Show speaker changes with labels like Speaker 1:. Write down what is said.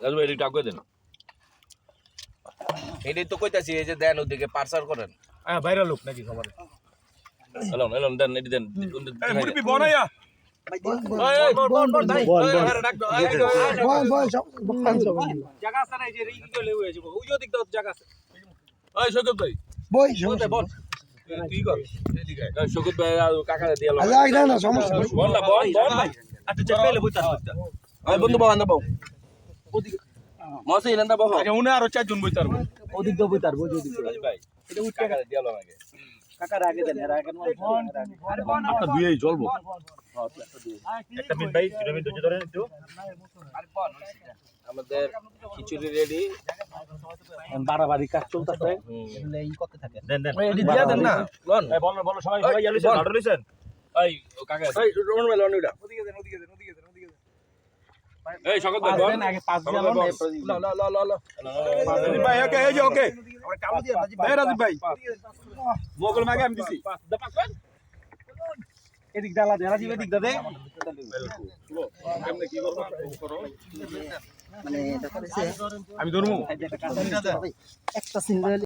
Speaker 1: রাজু ভাই এটা কই দেন এটাই তো কইতাছি এই যে দেন ওদিকে পার্সার করেন
Speaker 2: হ্যাঁ ভাইরাল লোক নাকি খবরে
Speaker 1: এলন এলন দেন এটি দেন
Speaker 2: এই মুরবি বনাইয়া জায়গা আছে না এই যে ই গলে হয়ে যাব ওই দিক দাও জায়গা আছে
Speaker 1: ওই শকুত ভাই
Speaker 3: বই
Speaker 2: বল
Speaker 1: তুই কর এদিকে এই শকুত ভাই কাকা দিয়ে এলো
Speaker 3: আজ আইদা না সমস্যা
Speaker 1: বল না বল বল
Speaker 2: আচ্ছা চেপেলে বইতা
Speaker 1: ওই বন্ধু বাবা না বাবা ওদিকে মসে ইলান্দা বাবা
Speaker 2: আচ্ছা উনি আরো চারজন বইতার
Speaker 3: ওদিক দাও বইতার বই ওদিক
Speaker 1: রাজু ভাই এটা উঠ কাকা দিয়ে এলো আগে
Speaker 3: কাকার আগে দেন এর আগে
Speaker 2: একটা দুইই চলবো একটা মিনিট ভাই 2 মিনিট ধরে ধরেন একটু
Speaker 1: আমাদের খিচুড়ি রেডি
Speaker 3: বাড়াবাড়ি কাজ চলতেছে এই করতে থাকে
Speaker 2: দেন দেন
Speaker 1: এডি দিয়া দেন না লন
Speaker 2: এই বল বল সবাই সবাই ইয়ালিছেন অর্ডার লইছেন
Speaker 1: এই ও কাকা এই রোন মেলা ওইটা
Speaker 2: ওদিকে দেন ওদিকে দেন ওদিকে দেন ওদিকে দেন
Speaker 1: এই শকুত ভাই বল
Speaker 3: আগে পাঁচ দিয়া লন
Speaker 2: রাজীব ভাই ওকে এই যে ওকে আমরা কালো দিয়া রাজীব ভাই মোগল মাগে আমি দিছি
Speaker 3: এদিক ডালা দে রাজীব এদিক দে
Speaker 2: কেমনে কি করব করো
Speaker 3: মানে এটা করেছে
Speaker 2: আমি ধরমু
Speaker 3: একটা সিঙ্গেল